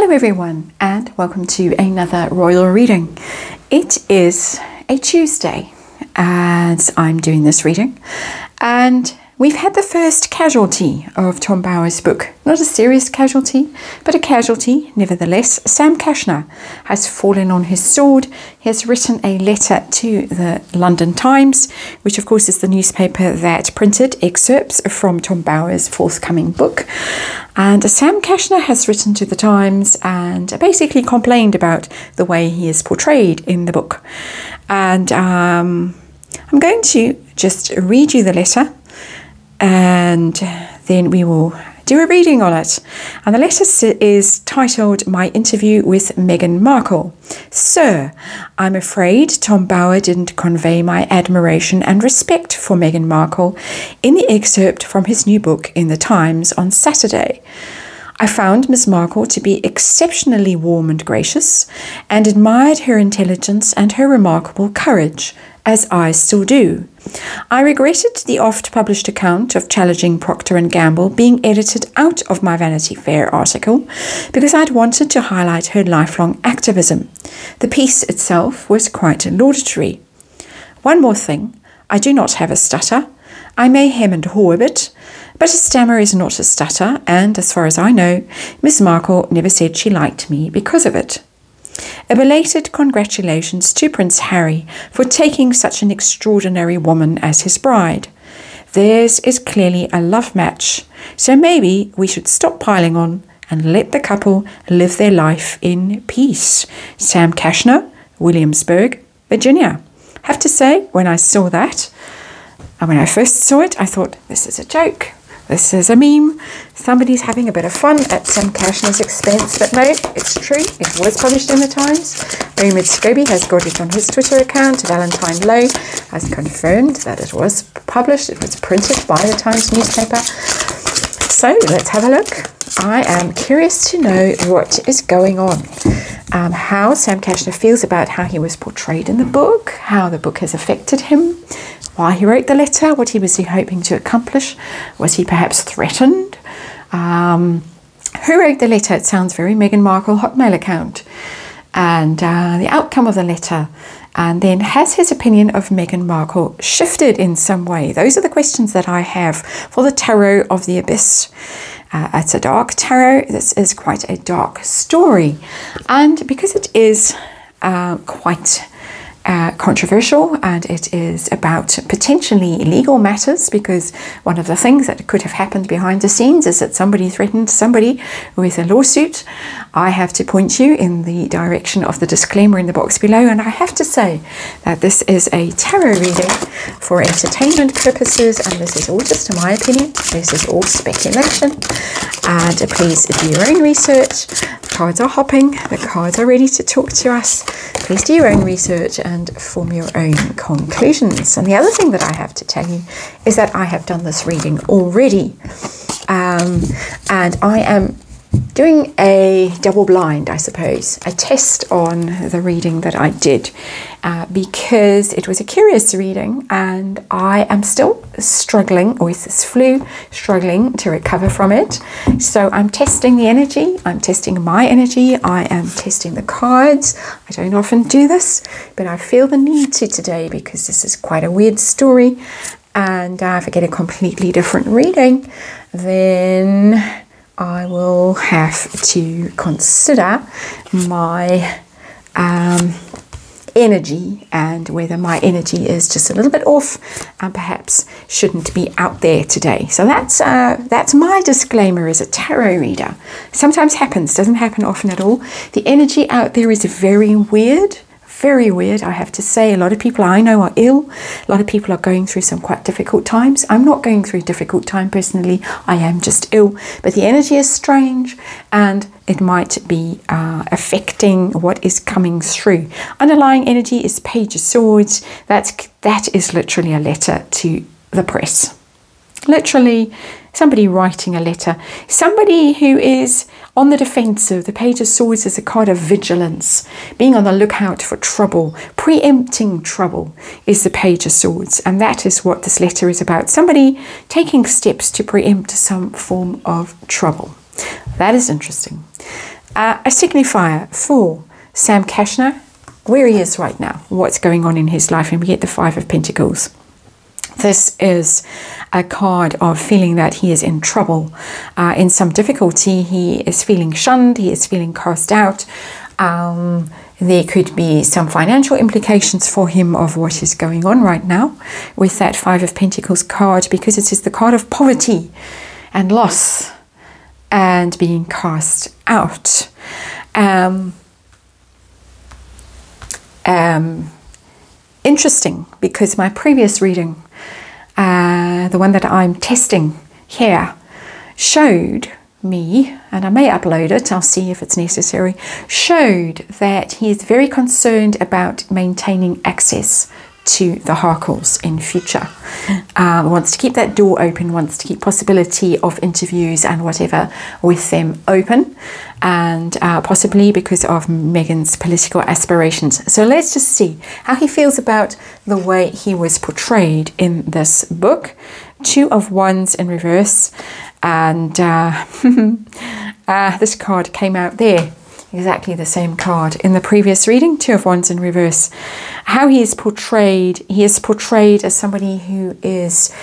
Hello everyone and welcome to another royal reading. It is a Tuesday as I'm doing this reading, and we've had the first casualty of Tom Bower's book. Not a serious casualty, but a casualty nevertheless. Sam Kashner has fallen on his sword. He has written a letter to the London Times, which of course is the newspaper that printed excerpts from Tom Bower's forthcoming book. And Sam Kashner has written to the Times and basically complained about the way he is portrayed in the book. And I'm going to just read you the letter, and then we will do a reading on it. And the letter is titled "My Interview with Meghan Markle." Sir, I'm afraid Tom Bower didn't convey my admiration and respect for Meghan Markle in the excerpt from his new book in the Times on Saturday. I found Miss Markle to be exceptionally warm and gracious, and admired her intelligence and her remarkable courage, as I still do. I regretted the oft-published account of challenging Procter & Gamble being edited out of my Vanity Fair article because I'd wanted to highlight her lifelong activism. The piece itself was quite laudatory. One more thing, I do not have a stutter. I may hem and haw a bit, but a stammer is not a stutter, and as far as I know, Miss Markle never said she liked me because of it. A belated congratulations to Prince Harry for taking such an extraordinary woman as his bride. Theirs is clearly a love match, so maybe we should stop piling on and let the couple live their life in peace. Sam Kashner, Williamsburg, Virginia. Have to say, when I saw that, and when I first saw it, I thought, this is a joke. This is a meme. Somebody's having a bit of fun at Sam Kashner's expense, but no, it's true. It was published in the Times. Omid Scobie has got it on his Twitter account. Valentine Lowe has confirmed that it was published. It was printed by the Times newspaper. So let's have a look. I am curious to know what is going on. How Sam Kashner feels about how he was portrayed in the book, how the book has affected him, why he wrote the letter, what he was hoping to accomplish. Was he perhaps threatened? Who wrote the letter? It sounds very Meghan Markle Hotmail account. And the outcome of the letter. And then has his opinion of Meghan Markle shifted in some way? Those are the questions that I have for the Tarot of the Abyss. It's a dark tarot. This is quite a dark story. And because it is quite controversial, and it is about potentially legal matters, because one of the things that could have happened behind the scenes is that somebody threatened somebody with a lawsuit. I have to point you in the direction of the disclaimer in the box below, and I have to say that this is a tarot reading for entertainment purposes, and this is all just my opinion. This is all speculation, and please do your own research. The cards are hopping, the cards are ready to talk to us. Please do your own research and form your own conclusions. And the other thing that I have to tell you is that I have done this reading already, and I am doing a double blind, I suppose, a test on the reading that I did, because it was a curious reading and I am still struggling with this flu, struggling to recover from it. So I'm testing the energy, I'm testing my energy, I am testing the cards. I don't often do this, but I feel the need to today because this is quite a weird story, and if I get a completely different reading, then I will have to consider my energy, and whether my energy is just a little bit off and perhaps shouldn't be out there today. So that's my disclaimer as a tarot reader. Sometimes happens, doesn't happen often at all. The energy out there is very weird. Very weird, I have to say. A lot of people I know are ill. A lot of people are going through some quite difficult times. I'm not going through a difficult time personally. I am just ill. But the energy is strange, and it might be affecting what is coming through. Underlying energy is Page of Swords. That is literally a letter to the press. Literally, somebody writing a letter. Somebody who is on the defensive. The Page of Swords is a card of vigilance, being on the lookout for trouble. Preempting trouble is the Page of Swords, and that is what this letter is about. Somebody taking steps to preempt some form of trouble. That is interesting. a signifier for Sam Kashner, where he is right now, what's going on in his life, and we get the Five of Pentacles. This is a card of feeling that he is in trouble, in some difficulty. He is feeling shunned, he is feeling cast out. There could be some financial implications for him of what is going on right now with that Five of Pentacles card, because it is the card of poverty and loss and being cast out. Interesting, because my previous reading, the one that I'm testing here, showed me, and I may upload it, I'll see if it's necessary, showed that he is very concerned about maintaining access to the Harkles in future. Wants to keep that door open, wants to keep possibility of interviews and whatever with them open, and possibly because of Meghan's political aspirations. So let's just see how he feels about the way he was portrayed in this book. Two of Wands in reverse, and this card came out there. Exactly the same card in the previous reading, Two of Wands in reverse. How he is portrayed as somebody who is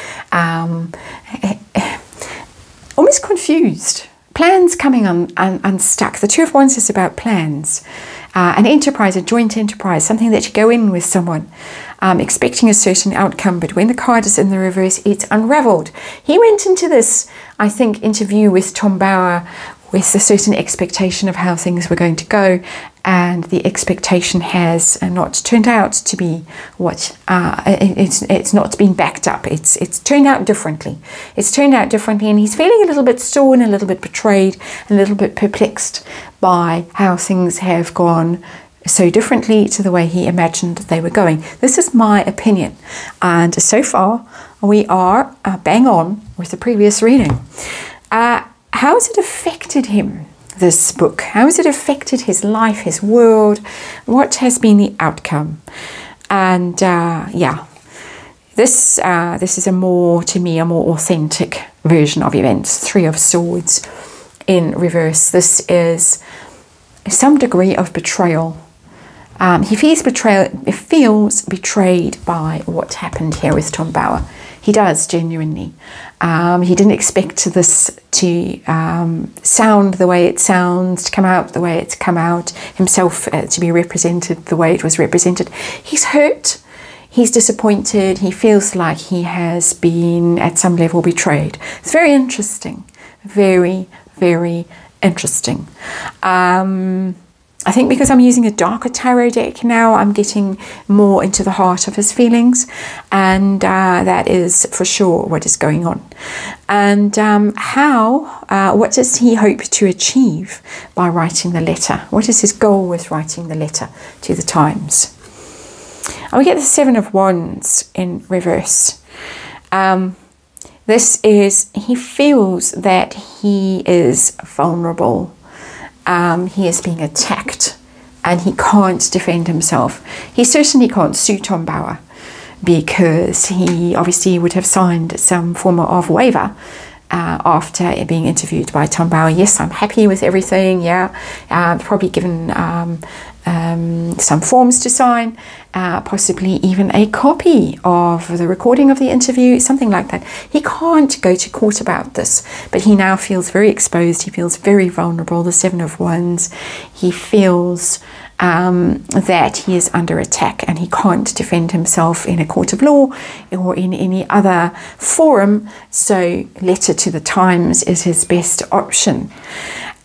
almost confused. Plans coming unstuck. The Two of Wands is about plans. An enterprise, a joint enterprise, something that you go in with someone, expecting a certain outcome, but when the card is in the reverse, it's unraveled. He went into this, I think, interview with Tom Bauer with a certain expectation of how things were going to go, and the expectation has not turned out to be what it's not been backed up. It's turned out differently. It's turned out differently, and he's feeling a little bit torn, a little bit betrayed, a little bit perplexed by how things have gone so differently to the way he imagined they were going. This is my opinion, and so far we are bang on with the previous reading. How has it affected him, this book? How has it affected his life, his world? What has been the outcome? And yeah, this is to me, a more authentic version of events. Three of Swords in reverse. This is some degree of betrayal. He feels betrayed by what happened here with Tom Bauer. He does, genuinely. He didn't expect this to sound the way it sounds, to come out the way it's come out, himself to be represented the way it was represented. He's hurt, he's disappointed, he feels like he has been at some level betrayed. It's very interesting, very, very interesting. I think because I'm using a darker tarot deck now, I'm getting more into the heart of his feelings, and that is for sure what is going on. And what does he hope to achieve by writing the letter? What is his goal with writing the letter to the Times? And we get the Seven of Wands in reverse. This is, he feels that he is vulnerable. He is being attacked and he can't defend himself. He certainly can't sue Tom Bauer, because he obviously would have signed some form of waiver after being interviewed by Tom Bauer. Yes, I'm happy with everything, yeah. Probably given some forms to sign, possibly even a copy of the recording of the interview, something like that. He can't go to court about this, but he now feels very exposed. He feels very vulnerable. The Seven of Wands. He feels that he is under attack and he can't defend himself in a court of law or in any other forum. So letter to the Times is his best option.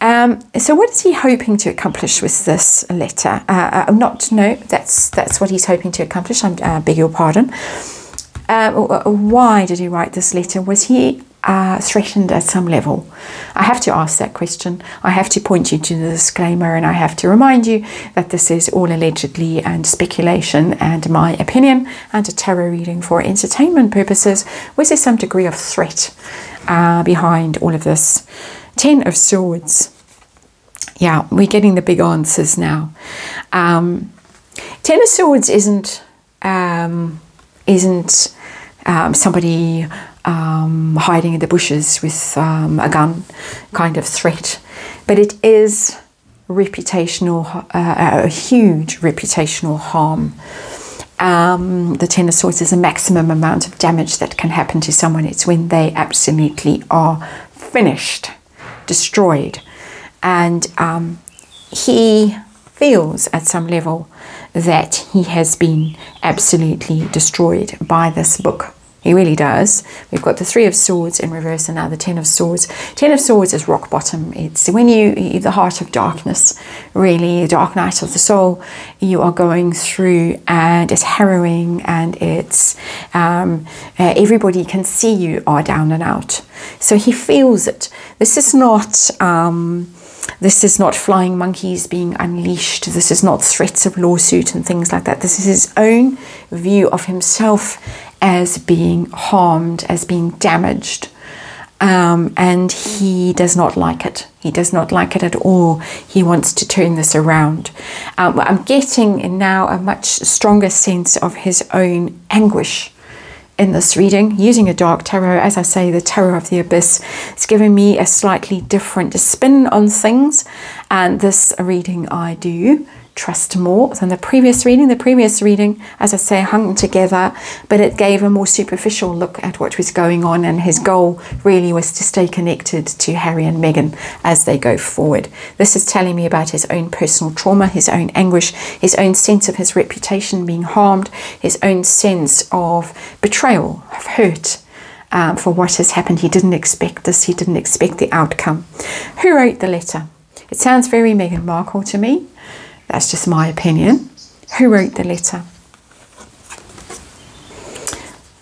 So what is he hoping to accomplish with this letter? That's what he's hoping to accomplish. I beg your pardon. Why did he write this letter? Was he threatened at some level? I have to ask that question. I have to point you to the disclaimer, and I have to remind you that this is all allegedly and speculation and my opinion and a tarot reading for entertainment purposes. Was there some degree of threat behind all of this? Ten of Swords. Yeah, we're getting the big answers now. Ten of Swords isn't somebody hiding in the bushes with a gun kind of threat, but it is huge reputational harm. The Ten of Swords is a maximum amount of damage that can happen to someone. It's when they absolutely are finished, destroyed. And he feels at some level that he has been absolutely destroyed by this book. He really does. We've got the Three of Swords in reverse and now the Ten of Swords. Ten of Swords is rock bottom. It's when the heart of darkness, really, the dark night of the soul, you are going through, and it's harrowing, and it's everybody can see you are down and out. So he feels it. This is not flying monkeys being unleashed. This is not threats of lawsuit and things like that. This is his own view of himself as being harmed, as being damaged. And he does not like it. He does not like it at all. He wants to turn this around. I'm getting now a much stronger sense of his own anguish in this reading, using a dark tarot. As I say, the Tarot of the Abyss, it's giving me a slightly different spin on things, and this reading I do trust more than the previous reading. The previous reading, as I say, hung together, but it gave a more superficial look at what was going on, and his goal really was to stay connected to Harry and Meghan as they go forward. This is telling me about his own personal trauma, his own anguish, his own sense of his reputation being harmed, his own sense of betrayal, of hurt for what has happened. He didn't expect this. He didn't expect the outcome. Who wrote the letter? It sounds very Meghan Markle to me. That's just my opinion. Who wrote the letter?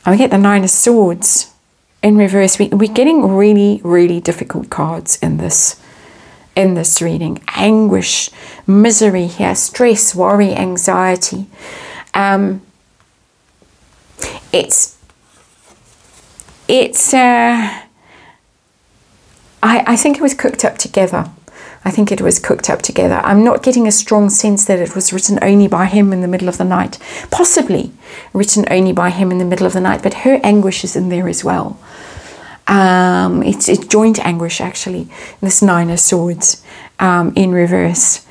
And we get the Nine of Swords in reverse. We're getting really, really difficult cards in this reading. Anguish, misery here, stress, worry, anxiety. I think it was cooked up together. I think it was cooked up together. I'm not getting a strong sense that it was written only by him in the middle of the night. Possibly written only by him in the middle of the night, but her anguish is in there as well. It's joint anguish, actually, this Nine of Swords in reverse.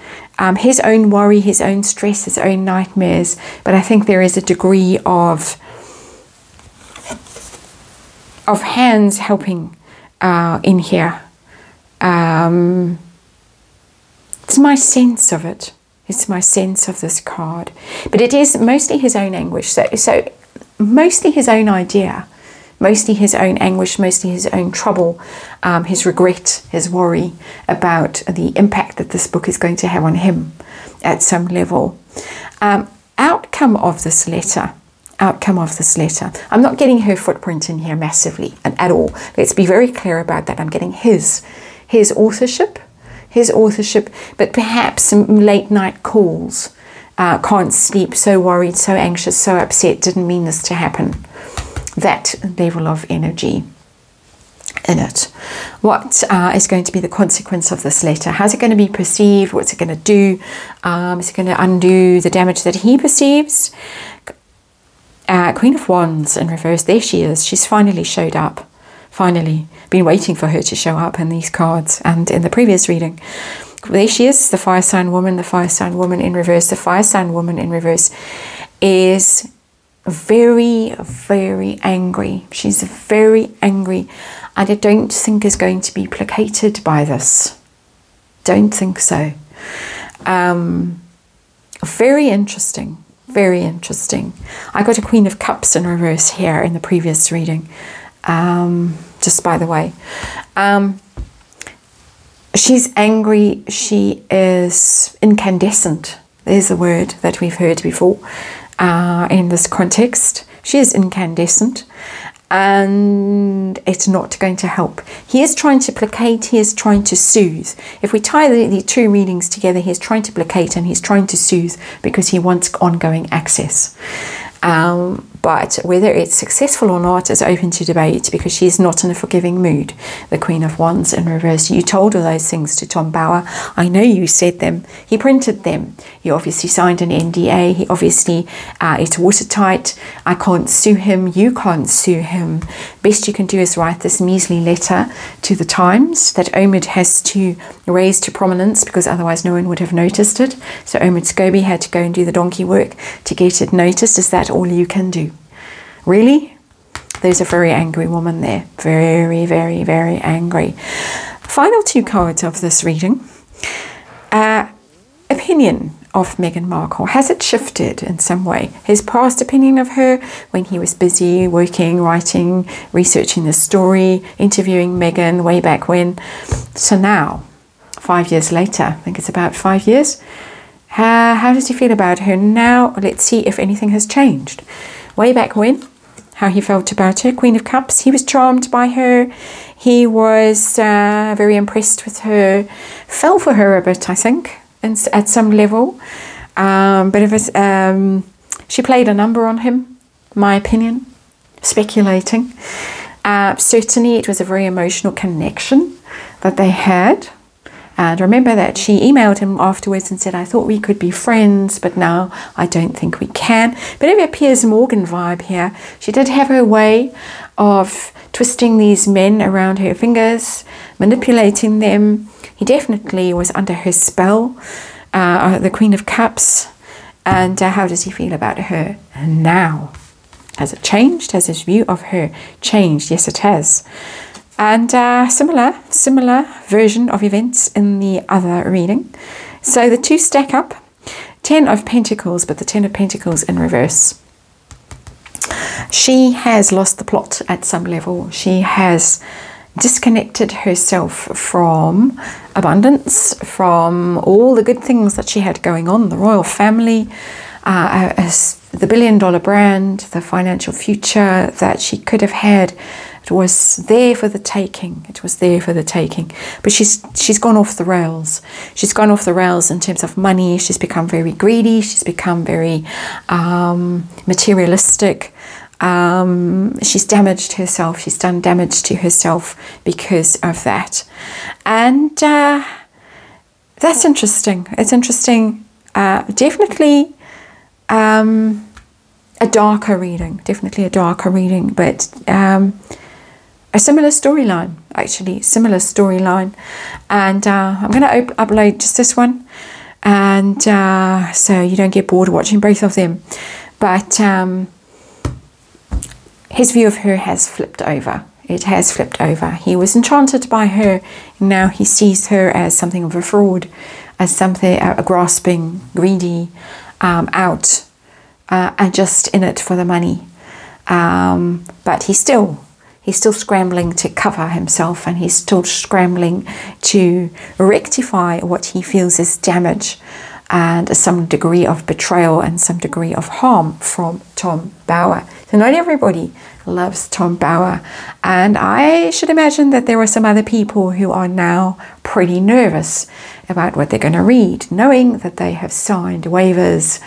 His own worry, his own stress, his own nightmares, but I think there is a degree of hands helping in here. It's my sense of it. It's my sense of this card. But it is mostly his own anguish. So mostly his own idea. Mostly his own anguish. Mostly his own trouble. His regret. His worry about the impact that this book is going to have on him at some level. Outcome of this letter. Outcome of this letter. I'm not getting her footprint in here massively and at all. Let's be very clear about that. I'm getting his authorship. His authorship, but perhaps some late night calls, can't sleep, so worried, so anxious, so upset, didn't mean this to happen. That level of energy in it. What is going to be the consequence of this letter? How's it going to be perceived? What's it going to do? Is it going to undo the damage that he perceives? Queen of Wands in reverse. There she is. She's finally showed up. Finally. Been waiting for her to show up in these cards and in the previous reading. There she is, the fire sign woman in reverse. The fire sign woman in reverse is very, very angry. She's very angry, and I don't think is going to be placated by this. Don't think so. Very interesting. Very interesting. I got a Queen of Cups in reverse here in the previous reading. Just by the way, she's angry. She is incandescent. There's a word that we've heard before in this context. She is incandescent, and it's not going to help. He is trying to placate. He is trying to soothe. If we tie the two readings together, he's trying to placate and he's trying to soothe because he wants ongoing access. But whether it's successful or not is open to debate, because she's not in a forgiving mood. The Queen of Wands in reverse. You told all those things to Tom Bauer. I know you said them. He printed them. He obviously signed an NDA. He obviously, it's watertight. I can't sue him. You can't sue him. Best you can do is write this measly letter to the Times that Omid has to raise to prominence, because otherwise no one would have noticed it. So Omid Scobie had to go and do the donkey work to get it noticed. Is that all you can do? Really? There's a very angry woman there. Very, very, very angry. Final two cards of this reading. Opinion of Meghan Markle. Has it shifted in some way? His past opinion of her when he was busy working, writing, researching the story, interviewing Meghan way back when. So now, 5 years later, I think it's about 5 years, how does he feel about her now? Let's see if anything has changed. Way back when, how he felt about her. Queen of Cups, he was charmed by her. He was very impressed with her. Fell for her a bit, I think, at some level. But it was, she played a number on him, my opinion, speculating. Certainly it was a very emotional connection that they had. And remember that she emailed him afterwards and said, I thought we could be friends, but now I don't think we can. But it appears Morgan vibe here. She did have her way of twisting these men around her fingers, manipulating them. He definitely was under her spell, the Queen of Cups. And how does he feel about her now? Has it changed? Has his view of her changed? Yes, it has. And similar version of events in the other reading. So the two stack up. 10 of Pentacles, but the 10 of Pentacles in reverse. She has lost the plot at some level. She has disconnected herself from abundance, from all the good things that she had going on, the royal family, the billion-dollar brand, the financial future that she could have had. It was there for the taking. It was there for the taking. But she's gone off the rails. She's gone off the rails in terms of money. She's become very greedy. She's become very materialistic. She's damaged herself. She's done damage to herself because of that. And that's interesting. It's interesting. Definitely a darker reading. Definitely a darker reading. But a similar storyline, actually. Similar storyline. And I'm going to upload just this one. And so you don't get bored watching both of them. But his view of her has flipped over. It has flipped over. He was enchanted by her. Now he sees her as something of a fraud, as something, a grasping, greedy, out, and just in it for the money. But he's still scrambling to cover himself, and he's still scrambling to rectify what he feels is damage and some degree of betrayal and some degree of harm from Tom Bauer. So not everybody loves Tom Bauer, and I should imagine that there are some other people who are now pretty nervous about what they're going to read, knowing that they have signed waivers,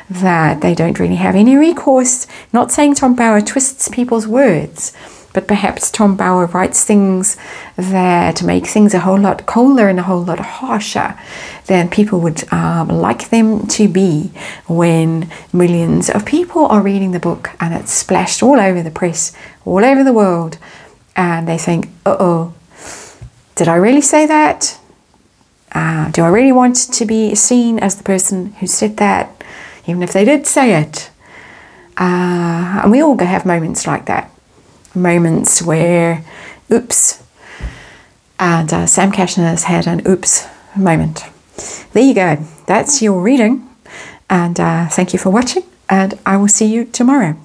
that they don't really have any recourse. Not saying Tom Bauer twists people's words, but perhaps Tom Bauer writes things that make things a whole lot colder and a whole lot harsher than people would like them to be when millions of people are reading the book and it's splashed all over the press, all over the world, and they think, uh-oh, did I really say that? Do I really want to be seen as the person who said that, even if they did say it? And we all have moments like that. Moments where, oops. And Sam Kashner has had an oops moment. There you go. That's your reading. And thank you for watching. And I will see you tomorrow.